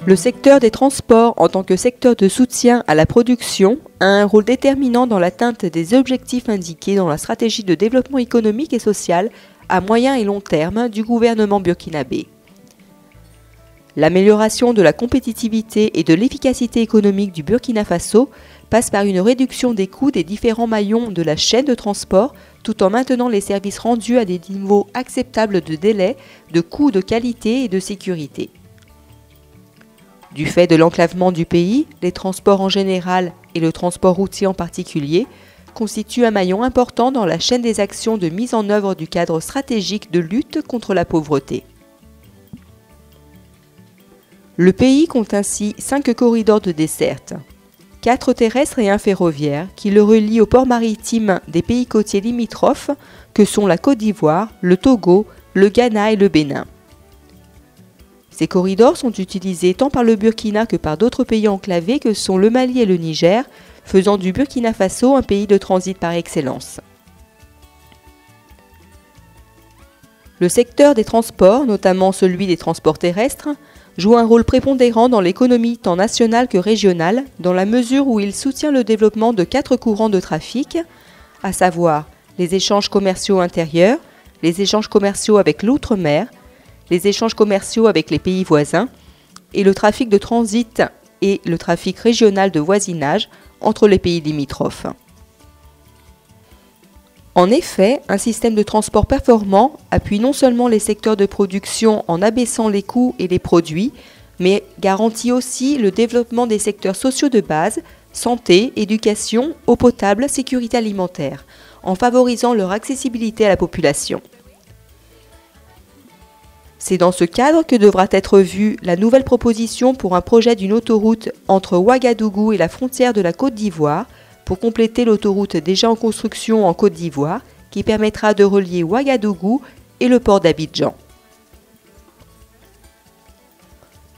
Le secteur des transports, en tant que secteur de soutien à la production, a un rôle déterminant dans l'atteinte des objectifs indiqués dans la stratégie de développement économique et social à moyen et long terme du gouvernement burkinabé. L'amélioration de la compétitivité et de l'efficacité économique du Burkina Faso passe par une réduction des coûts des différents maillons de la chaîne de transport, tout en maintenant les services rendus à des niveaux acceptables de délai, de coût, de qualité et de sécurité. Du fait de l'enclavement du pays, les transports en général et le transport routier en particulier constituent un maillon important dans la chaîne des actions de mise en œuvre du cadre stratégique de lutte contre la pauvreté. Le pays compte ainsi 5 corridors de desserte, 4 terrestres et un ferroviaire qui le relient aux ports maritimes des pays côtiers limitrophes que sont la Côte d'Ivoire, le Togo, le Ghana et le Bénin. Ces corridors sont utilisés tant par le Burkina que par d'autres pays enclavés que sont le Mali et le Niger, faisant du Burkina Faso un pays de transit par excellence. Le secteur des transports, notamment celui des transports terrestres, joue un rôle prépondérant dans l'économie tant nationale que régionale, dans la mesure où il soutient le développement de 4 courants de trafic, à savoir les échanges commerciaux intérieurs, les échanges commerciaux avec l'outre-mer, les échanges commerciaux avec les pays voisins et le trafic de transit et le trafic régional de voisinage entre les pays limitrophes. En effet, un système de transport performant appuie non seulement les secteurs de production en abaissant les coûts et les produits, mais garantit aussi le développement des secteurs sociaux de base, santé, éducation, eau potable, sécurité alimentaire, en favorisant leur accessibilité à la population. C'est dans ce cadre que devra être vue la nouvelle proposition pour un projet d'une autoroute entre Ouagadougou et la frontière de la Côte d'Ivoire pour compléter l'autoroute déjà en construction en Côte d'Ivoire qui permettra de relier Ouagadougou et le port d'Abidjan.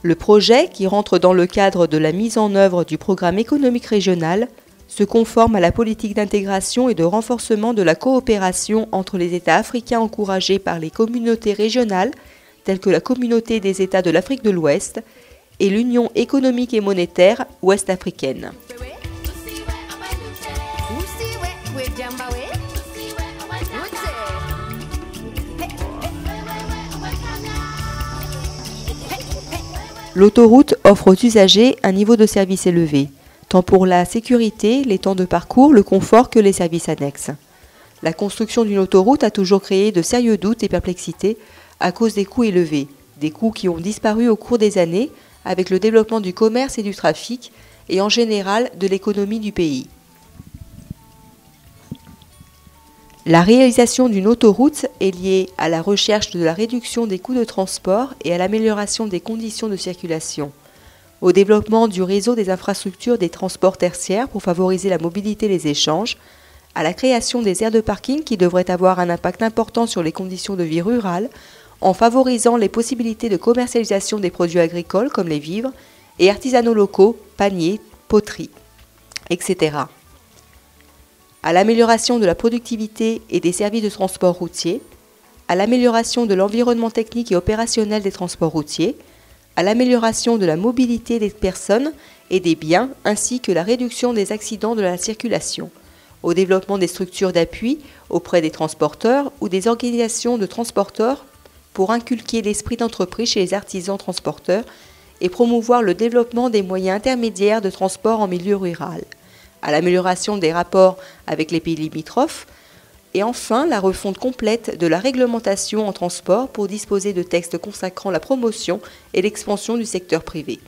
Le projet, qui rentre dans le cadre de la mise en œuvre du programme économique régional, se conforme à la politique d'intégration et de renforcement de la coopération entre les États africains encouragés par les communautés régionales telles que la Communauté des États de l'Afrique de l'Ouest et l'Union économique et monétaire ouest-africaine. L'autoroute offre aux usagers un niveau de service élevé, tant pour la sécurité, les temps de parcours, le confort que les services annexes. La construction d'une autoroute a toujours créé de sérieux doutes et perplexités à cause des coûts élevés, des coûts qui ont disparu au cours des années avec le développement du commerce et du trafic et en général de l'économie du pays. La réalisation d'une autoroute est liée à la recherche de la réduction des coûts de transport et à l'amélioration des conditions de circulation, au développement du réseau des infrastructures des transports tertiaires pour favoriser la mobilité et les échanges, à la création des aires de parking qui devraient avoir un impact important sur les conditions de vie rurales, en favorisant les possibilités de commercialisation des produits agricoles comme les vivres et artisanaux locaux, paniers, poteries, etc. À l'amélioration de la productivité et des services de transport routier, à l'amélioration de l'environnement technique et opérationnel des transports routiers, à l'amélioration de la mobilité des personnes et des biens ainsi que la réduction des accidents de la circulation, au développement des structures d'appui auprès des transporteurs ou des organisations de transporteurs pour inculquer l'esprit d'entreprise chez les artisans transporteurs et promouvoir le développement des moyens intermédiaires de transport en milieu rural, à l'amélioration des rapports avec les pays limitrophes, et enfin la refonte complète de la réglementation en transport pour disposer de textes consacrant la promotion et l'expansion du secteur privé.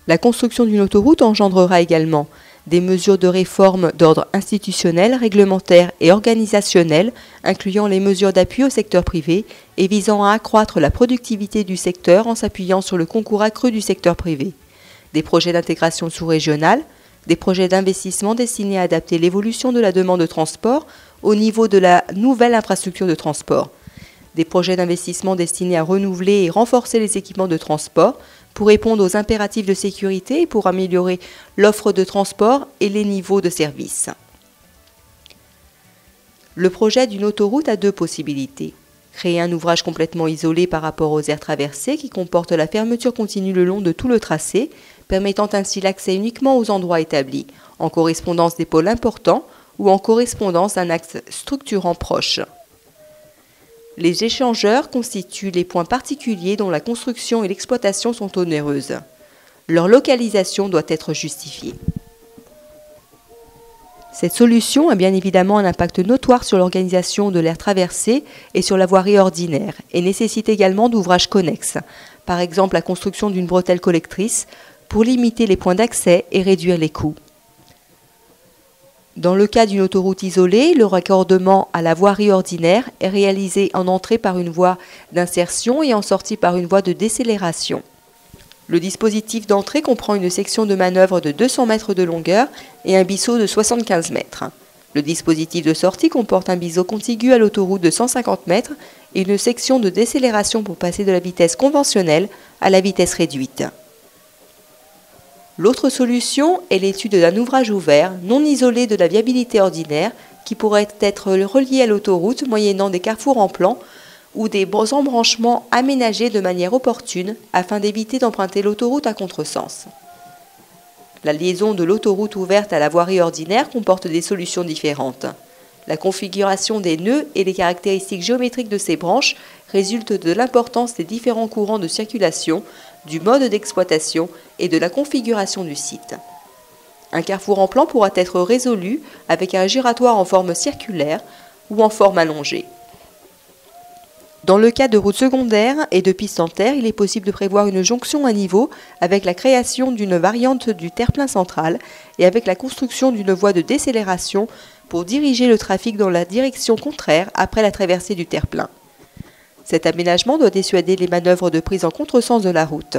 La construction d'une autoroute engendrera également des mesures de réforme d'ordre institutionnel, réglementaire et organisationnel, incluant les mesures d'appui au secteur privé et visant à accroître la productivité du secteur en s'appuyant sur le concours accru du secteur privé, des projets d'intégration sous-régionale, des projets d'investissement destinés à adapter l'évolution de la demande de transport au niveau de la nouvelle infrastructure de transport, des projets d'investissement destinés à renouveler et renforcer les équipements de transport pour répondre aux impératifs de sécurité et pour améliorer l'offre de transport et les niveaux de service. Le projet d'une autoroute a deux possibilités. Créer un ouvrage complètement isolé par rapport aux aires traversées qui comporte la fermeture continue le long de tout le tracé, permettant ainsi l'accès uniquement aux endroits établis, en correspondance des pôles importants ou en correspondance d'un axe structurant proche. Les échangeurs constituent les points particuliers dont la construction et l'exploitation sont onéreuses. Leur localisation doit être justifiée. Cette solution a bien évidemment un impact notoire sur l'organisation de l'aire traversée et sur la voirie ordinaire et nécessite également d'ouvrages connexes, par exemple la construction d'une bretelle collectrice pour limiter les points d'accès et réduire les coûts. Dans le cas d'une autoroute isolée, le raccordement à la voirie ordinaire est réalisé en entrée par une voie d'insertion et en sortie par une voie de décélération. Le dispositif d'entrée comprend une section de manœuvre de 200 mètres de longueur et un biseau de 75 mètres. Le dispositif de sortie comporte un biseau contigu à l'autoroute de 150 mètres et une section de décélération pour passer de la vitesse conventionnelle à la vitesse réduite. L'autre solution est l'étude d'un ouvrage ouvert, non isolé de la viabilité ordinaire, qui pourrait être relié à l'autoroute moyennant des carrefours en plan ou des embranchements aménagés de manière opportune afin d'éviter d'emprunter l'autoroute à contresens. La liaison de l'autoroute ouverte à la voirie ordinaire comporte des solutions différentes. La configuration des nœuds et les caractéristiques géométriques de ces branches résultent de l'importance des différents courants de circulation, du mode d'exploitation et de la configuration du site. Un carrefour en plan pourra être résolu avec un giratoire en forme circulaire ou en forme allongée. Dans le cas de routes secondaires et de pistes en terre, il est possible de prévoir une jonction à niveau avec la création d'une variante du terre-plein central et avec la construction d'une voie de décélération pour diriger le trafic dans la direction contraire après la traversée du terre-plein. Cet aménagement doit dissuader les manœuvres de prise en contresens de la route.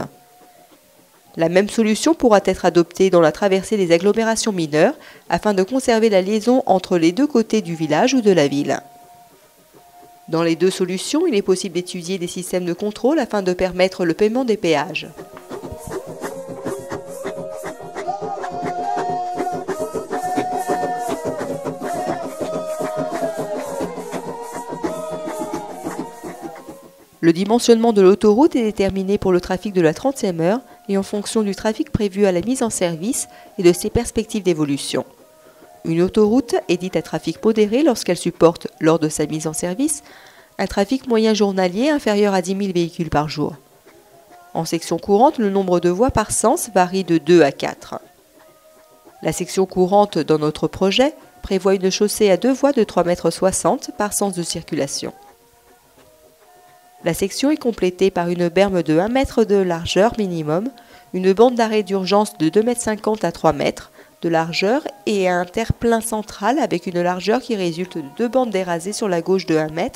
La même solution pourra être adoptée dans la traversée des agglomérations mineures afin de conserver la liaison entre les deux côtés du village ou de la ville. Dans les deux solutions, il est possible d'étudier des systèmes de contrôle afin de permettre le paiement des péages. Le dimensionnement de l'autoroute est déterminé pour le trafic de la 30e heure et en fonction du trafic prévu à la mise en service et de ses perspectives d'évolution. Une autoroute est dite à trafic modéré lorsqu'elle supporte, lors de sa mise en service, un trafic moyen journalier inférieur à 10 000 véhicules par jour. En section courante, le nombre de voies par sens varie de 2 à 4. La section courante dans notre projet prévoit une chaussée à 2 voies de 3,60 m par sens de circulation. La section est complétée par une berme de 1 m de largeur minimum, une bande d'arrêt d'urgence de 2,50 m à 3 m de largeur et un terre-plein central avec une largeur qui résulte de 2 bandes dérasées sur la gauche de 1 m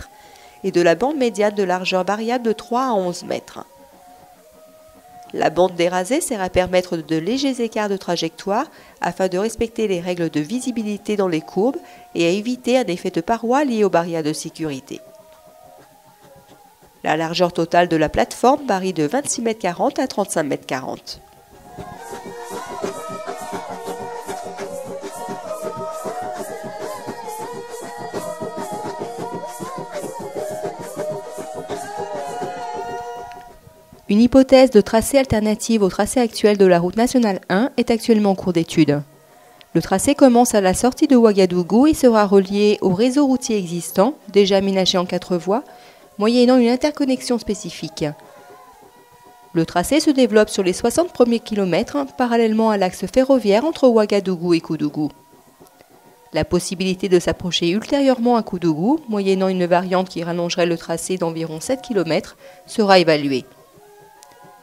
et de la bande médiane de largeur variable de 3 à 11 mètres. La bande dérasée sert à permettre de légers écarts de trajectoire afin de respecter les règles de visibilité dans les courbes et à éviter un effet de paroi lié aux barrières de sécurité. La largeur totale de la plateforme varie de 26,40 m à 35,40 m. Une hypothèse de tracé alternative au tracé actuel de la route nationale 1 est actuellement en cours d'étude. Le tracé commence à la sortie de Ouagadougou et sera relié au réseau routier existant, déjà aménagé en 4 voies, moyennant une interconnexion spécifique. Le tracé se développe sur les 60 premiers kilomètres, parallèlement à l'axe ferroviaire entre Ouagadougou et Koudougou. La possibilité de s'approcher ultérieurement à Koudougou, moyennant une variante qui rallongerait le tracé d'environ 7 km, sera évaluée.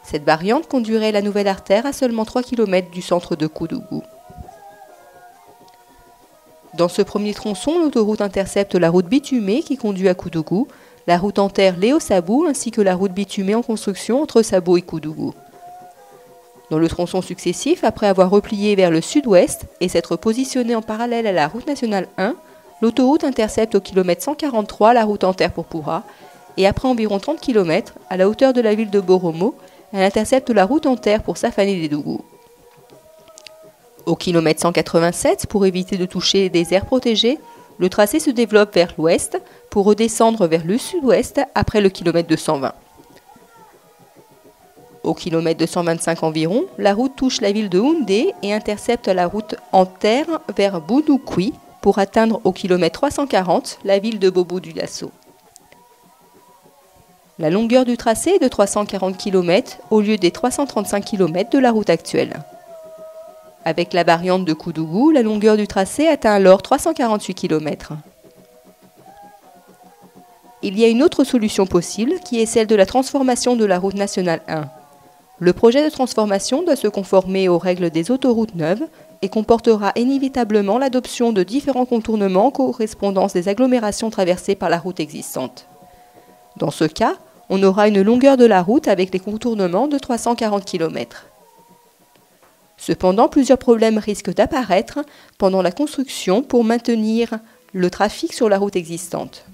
Cette variante conduirait la nouvelle artère à seulement 3 km du centre de Koudougou. Dans ce premier tronçon, l'autoroute intercepte la route bitumée qui conduit à Koudougou, la route en terre Léo-Sabou ainsi que la route bitumée en construction entre Sabou et Koudougou. Dans le tronçon successif, après avoir replié vers le sud-ouest et s'être positionné en parallèle à la route nationale 1, l'autoroute intercepte au kilomètre 143 la route en terre pour Poura et après environ 30 km, à la hauteur de la ville de Boromo, elle intercepte la route en terre pour Safani-Dougou. Au kilomètre 187, pour éviter de toucher des aires protégées, Le tracé se développe vers l'ouest pour redescendre vers le sud-ouest après le kilomètre 220. Au kilomètre 225 environ, la route touche la ville de Houndé et intercepte la route en terre vers Bounoukoui pour atteindre au kilomètre 340 la ville de Bobo-Dioulasso. La longueur du tracé est de 340 km au lieu des 335 km de la route actuelle. Avec la variante de Koudougou, la longueur du tracé atteint alors 348 km. Il y a une autre solution possible qui est celle de la transformation de la route nationale 1. Le projet de transformation doit se conformer aux règles des autoroutes neuves et comportera inévitablement l'adoption de différents contournements en correspondance des agglomérations traversées par la route existante. Dans ce cas, on aura une longueur de la route avec les contournements de 340 km. Cependant, plusieurs problèmes risquent d'apparaître pendant la construction pour maintenir le trafic sur la route existante.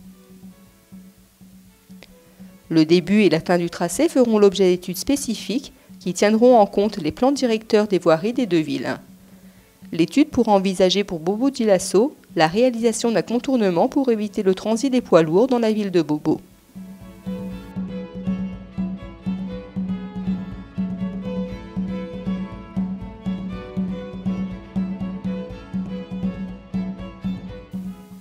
Le début et la fin du tracé feront l'objet d'études spécifiques qui tiendront en compte les plans directeurs des voiries des deux villes. L'étude pourra envisager pour Bobo-Dioulasso la réalisation d'un contournement pour éviter le transit des poids lourds dans la ville de Bobo.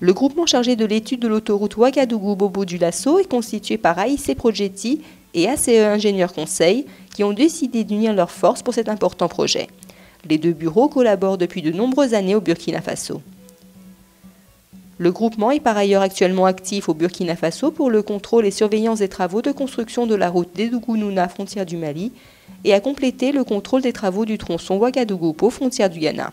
Le groupement chargé de l'étude de l'autoroute Ouagadougou-Bobo-Dioulasso est constitué par AIC Progetti et ACE Ingénieurs Conseil qui ont décidé d'unir leurs forces pour cet important projet. Les deux bureaux collaborent depuis de nombreuses années au Burkina Faso. Le groupement est par ailleurs actuellement actif au Burkina Faso pour le contrôle et surveillance des travaux de construction de la route d'Edougounouna, frontière du Mali, et a complété le contrôle des travaux du tronçon Ouagadougou-Pau, frontière du Ghana.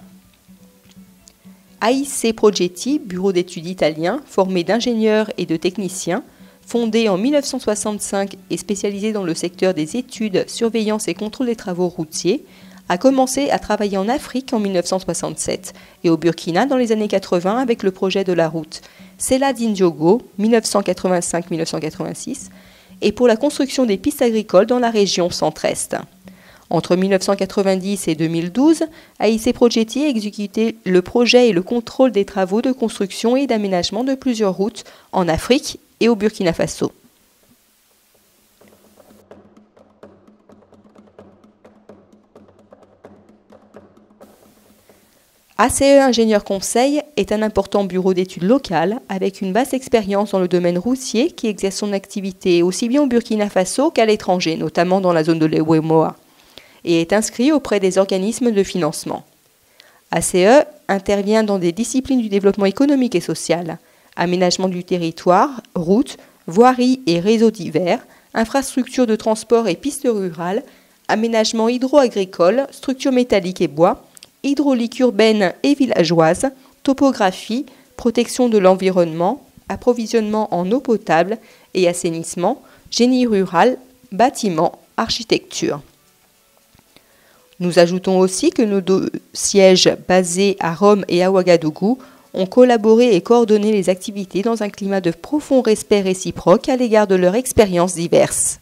AIC Progetti, bureau d'études italien, formé d'ingénieurs et de techniciens, fondé en 1965 et spécialisé dans le secteur des études, surveillance et contrôle des travaux routiers, a commencé à travailler en Afrique en 1967 et au Burkina dans les années 80 avec le projet de la route Sela-Dindiogo 1985-1986 et pour la construction des pistes agricoles dans la région centre-est. Entre 1990 et 2012, AIC Progetti a exécuté le projet et le contrôle des travaux de construction et d'aménagement de plusieurs routes en Afrique et au Burkina Faso. ACE Ingénieurs Conseil est un important bureau d'études local avec une vaste expérience dans le domaine routier qui exerce son activité aussi bien au Burkina Faso qu'à l'étranger, notamment dans la zone de l'Ewemoa, et est inscrit auprès des organismes de financement. ACE intervient dans des disciplines du développement économique et social, aménagement du territoire, routes, voiries et réseaux divers, infrastructures de transport et pistes rurales, aménagement hydro-agricole, structures métalliques et bois, hydraulique urbaine et villageoise, topographie, protection de l'environnement, approvisionnement en eau potable et assainissement, génie rural, bâtiment, architecture. Nous ajoutons aussi que nos deux sièges basés à Rome et à Ouagadougou ont collaboré et coordonné les activités dans un climat de profond respect réciproque à l'égard de leurs expériences diverses.